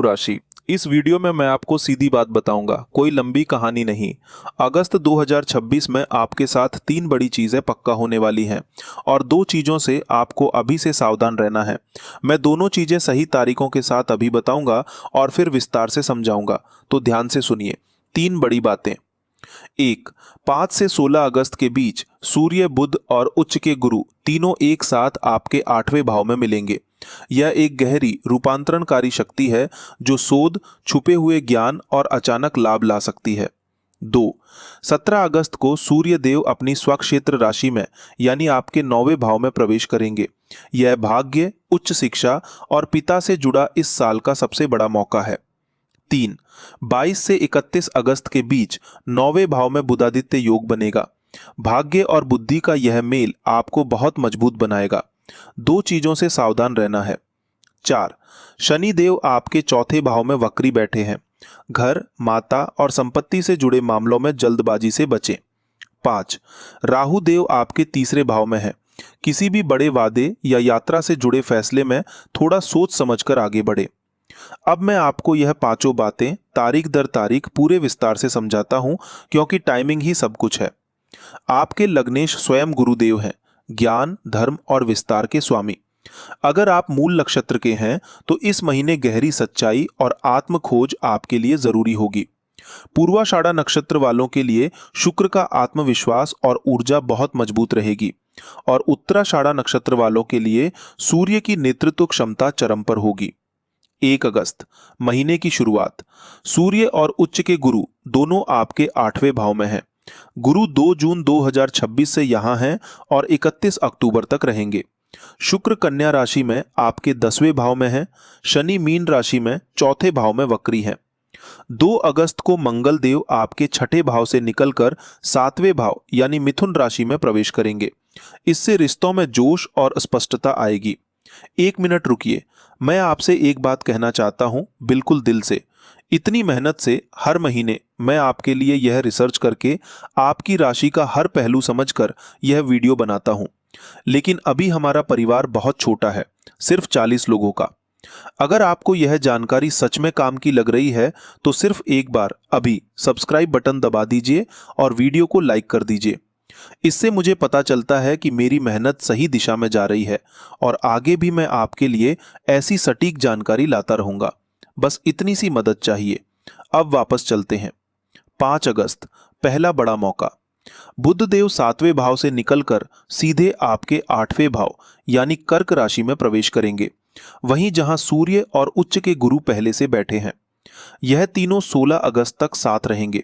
राशि। इस वीडियो में मैं आपको सीधी बात बताऊंगा, कोई लंबी कहानी नहीं। अगस्त 2026 में आपके साथ 3 बड़ी चीजें पक्का होने वाली हैं और 2 चीजों से आपको अभी से सावधान रहना है। मैं दोनों चीजें सही तारीखों के साथ अभी बताऊंगा और फिर विस्तार से समझाऊंगा, तो ध्यान से सुनिए। 3 बड़ी बातें। 1, 5 से 16 अगस्त के बीच सूर्य, बुध और उच्च के गुरु तीनों एक साथ आपके 8वें भाव में मिलेंगे। यह एक गहरी रूपांतरणकारी शक्ति है जो शोध, छुपे हुए ज्ञान और अचानक लाभ ला सकती है। 2, 17 अगस्त को सूर्य देव अपनी स्वक्षेत्र राशि में यानी आपके 9वें भाव में प्रवेश करेंगे। यह भाग्य, उच्च शिक्षा और पिता से जुड़ा इस साल का सबसे बड़ा मौका है। 3, 22 से 31 अगस्त के बीच 9वें भाव में बुधादित्य योग बनेगा। भाग्य और बुद्धि का यह मेल आपको बहुत मजबूत बनाएगा। 2 चीजों से सावधान रहना है। 4, शनि देव आपके 4थे भाव में वक्री बैठे हैं। घर, माता और संपत्ति से जुड़े मामलों में जल्दबाजी से बचें। 5, राहु देव आपके 3रे भाव में है। किसी भी बड़े वादे या यात्रा से जुड़े फैसले में थोड़ा सोच समझकर आगे बढ़े। अब मैं आपको यह 5 बातें तारीख दर तारीख पूरे विस्तार से समझाता हूं, क्योंकि टाइमिंग ही सब कुछ है। आपके लग्नेश स्वयं गुरुदेव हैं, ज्ञान, धर्म और विस्तार के स्वामी। अगर आप मूल नक्षत्र के हैं तो इस महीने गहरी सच्चाई और आत्म खोज आपके लिए जरूरी होगी। पूर्वाषाढ़ा नक्षत्र वालों के लिए शुक्र का आत्मविश्वास और ऊर्जा बहुत मजबूत रहेगी और उत्तराषाढ़ा नक्षत्र वालों के लिए सूर्य की नेतृत्व क्षमता चरम पर होगी। 1 अगस्त महीने की शुरुआत। सूर्य और उच्च के गुरु दोनों आपके 8वें भाव में हैं। गुरु 2 जून 2026 से यहां हैं और 31 अक्टूबर तक रहेंगे। शुक्र कन्या राशि में आपके 10वें भाव में है। शनि मीन राशि में 4थे भाव में वक्री है। 2 अगस्त को मंगल देव आपके 6ठे भाव से निकलकर 7वें भाव यानी मिथुन राशि में प्रवेश करेंगे। इससे रिश्तों में जोश और स्पष्टता आएगी। 1 मिनट रुकिए, मैं आपसे एक बात कहना चाहता हूं, बिल्कुल दिल से। इतनी मेहनत से हर महीने मैं आपके लिए यह रिसर्च करके आपकी राशि का हर पहलू समझकर यह वीडियो बनाता हूं, लेकिन अभी हमारा परिवार बहुत छोटा है, सिर्फ 40 लोगों का। अगर आपको यह जानकारी सच में काम की लग रही है तो सिर्फ एक बार अभी सब्सक्राइब बटन दबा दीजिए और वीडियो को लाइक कर दीजिए। इससे मुझे पता चलता है कि मेरी मेहनत सही दिशा में जा रही है और आगे भी मैं आपके लिए ऐसी सटीक जानकारी लाता रहूंगा। बस इतनी सी मदद चाहिए। अब वापस चलते हैं। 5 अगस्त पहला बड़ा मौका। बुध देव 7वें भाव से निकलकर सीधे आपके 8वें भाव यानी कर्क राशि में प्रवेश करेंगे, वहीं जहां सूर्य और उच्च के गुरु पहले से बैठे हैं। यह तीनों 16 अगस्त तक साथ रहेंगे।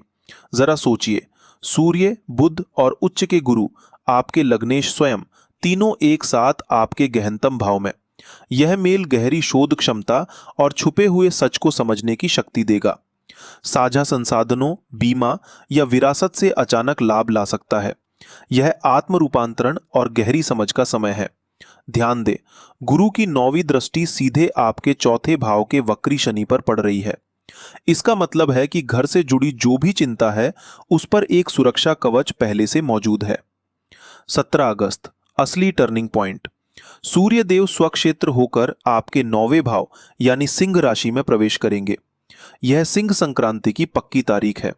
जरा सोचिए, सूर्य, बुध और उच्च के गुरु आपके लग्नेश स्वयं तीनों एक साथ आपके गहनतम भाव में। यह मेल गहरी शोध क्षमता और छुपे हुए सच को समझने की शक्ति देगा। साझा संसाधनों, बीमा या विरासत से अचानक लाभ ला सकता है। यह आत्म रूपांतरण और गहरी समझ का समय है। ध्यान दें, गुरु की 9वीं दृष्टि सीधे आपके 4थे भाव के वक्री शनि पर पड़ रही है। इसका मतलब है कि घर से जुड़ी जो भी चिंता है उस पर एक सुरक्षा कवच पहले से मौजूद है। 17 अगस्त असली टर्निंग पॉइंट। सूर्य देव स्वक्षेत्र होकर आपके 9वें भाव यानी सिंह राशि में प्रवेश करेंगे। यह सिंह संक्रांति की पक्की तारीख है।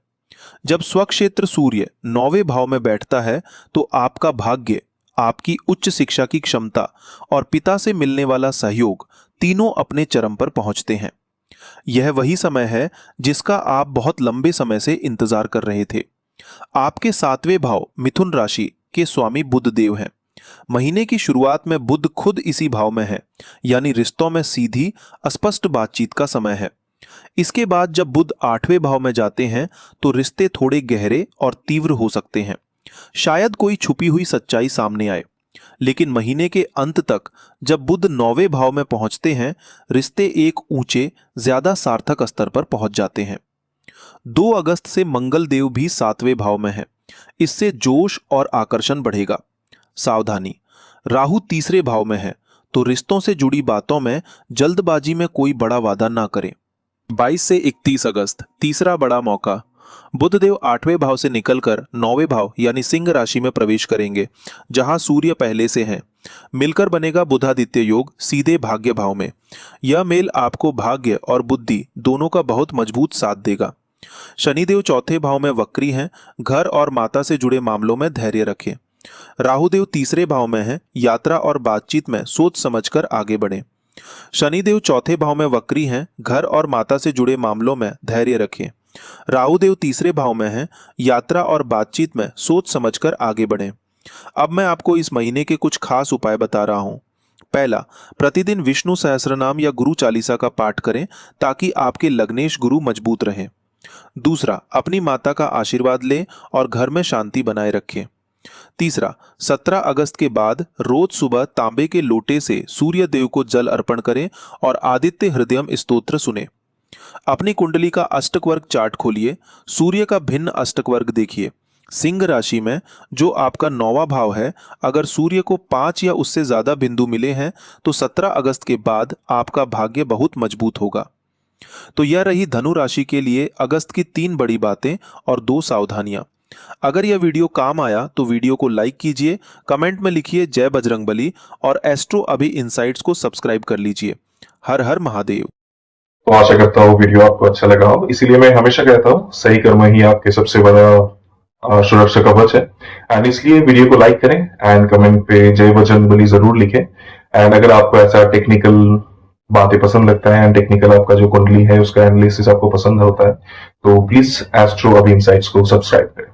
जब स्वक्षेत्र सूर्य 9वें भाव में बैठता है तो आपका भाग्य, आपकी उच्च शिक्षा की क्षमता और पिता से मिलने वाला सहयोग तीनों अपने चरम पर पहुंचते हैं। यह वही समय है जिसका आप बहुत लंबे समय से इंतजार कर रहे थे। आपके 7वें भाव मिथुन राशि के स्वामी बुध देव हैं। महीने की शुरुआत में बुध खुद इसी भाव में है, यानी रिश्तों में सीधी स्पष्ट बातचीत का समय है। इसके बाद जब बुध 8वें भाव में जाते हैं तो रिश्ते थोड़े गहरे और तीव्र हो सकते हैं। शायद कोई छुपी हुई सच्चाई सामने आए, लेकिन महीने के अंत तक जब बुध 9वें भाव में पहुंचते हैं, रिश्ते एक ऊंचे, ज्यादा सार्थक स्तर पर पहुंच जाते हैं। 2 अगस्त से मंगल देव भी 7वें भाव में है। इससे जोश और आकर्षण बढ़ेगा। सावधानी, राहु 3रे भाव में है, तो रिश्तों से जुड़ी बातों में जल्दबाजी में कोई बड़ा वादा ना करें। 22 से 31 अगस्त तीसरा बड़ा मौका। बुधदेव 8वें भाव से निकलकर 9वें भाव यानी सिंह राशि में प्रवेश करेंगे, जहां सूर्य पहले से हैं। मिलकर बनेगा बुधादित्य योग सीधे भाग्य भाव में। यह मेल आपको भाग्य और बुद्धि दोनों का बहुत मजबूत साथ देगा। शनिदेव चौथे भाव में वक्री हैं, घर और माता से जुड़े मामलों में धैर्य रखें। राहुदेव तीसरे भाव में हैं, यात्रा और बातचीत में सोच समझकर आगे बढ़ें। शनिदेव चौथे भाव में वक्री हैं, घर और माता से जुड़े मामलों में धैर्य रखें। राहुदेव तीसरे भाव में हैं, यात्रा और बातचीत में सोच समझकर आगे बढ़ें। अब मैं आपको इस महीने के कुछ खास उपाय बता रहा हूं। पहला, प्रतिदिन विष्णु सहस्त्रनाम या गुरु चालीसा का पाठ करें ताकि आपके लग्नेश गुरु मजबूत रहें। दूसरा, अपनी माता का आशीर्वाद लें और घर में शांति बनाए रखें। तीसरा, 17 अगस्त के बाद रोज सुबह तांबे के लोटे से सूर्य देव को जल अर्पण करें और आदित्य हृदयम स्तोत्र सुने। अपनी कुंडली का अष्टक वर्ग चार्ट खोलिए, सूर्य का भिन्न अष्टक वर्ग देखिए। सिंह राशि में जो आपका 9वां भाव है, अगर सूर्य को 5 या उससे ज्यादा बिंदु मिले हैं तो 17 अगस्त के बाद आपका भाग्य बहुत मजबूत होगा। तो यह रही धनु राशि के लिए अगस्त की 3 बड़ी बातें और 2 सावधानियां। अगर यह वीडियो काम आया तो वीडियो को लाइक कीजिए, कमेंट में लिखिए जय बजरंगबली और एस्ट्रो अभी इनसाइट्स को सब्सक्राइब कर लीजिए। हर हर महादेव। तो आशा करता हूँ वीडियो आपको अच्छा लगा हो। इसीलिए मैं हमेशा कहता हूँ सही कर्म ही आपके सबसे बड़ा सुरक्षा कवच है। एंड इसलिए वीडियो को लाइक करें एंड कमेंट पे जय बजरंगबली जरूर लिखें। एंड अगर आपको ऐसा टेक्निकल बातें पसंद लगता है एंड टेक्निकल आपका जो कुंडली है उसका एनालिसिस आपको पसंद होता है तो प्लीज एस्ट्रो अभी इनसाइट्स को सब्सक्राइब करें।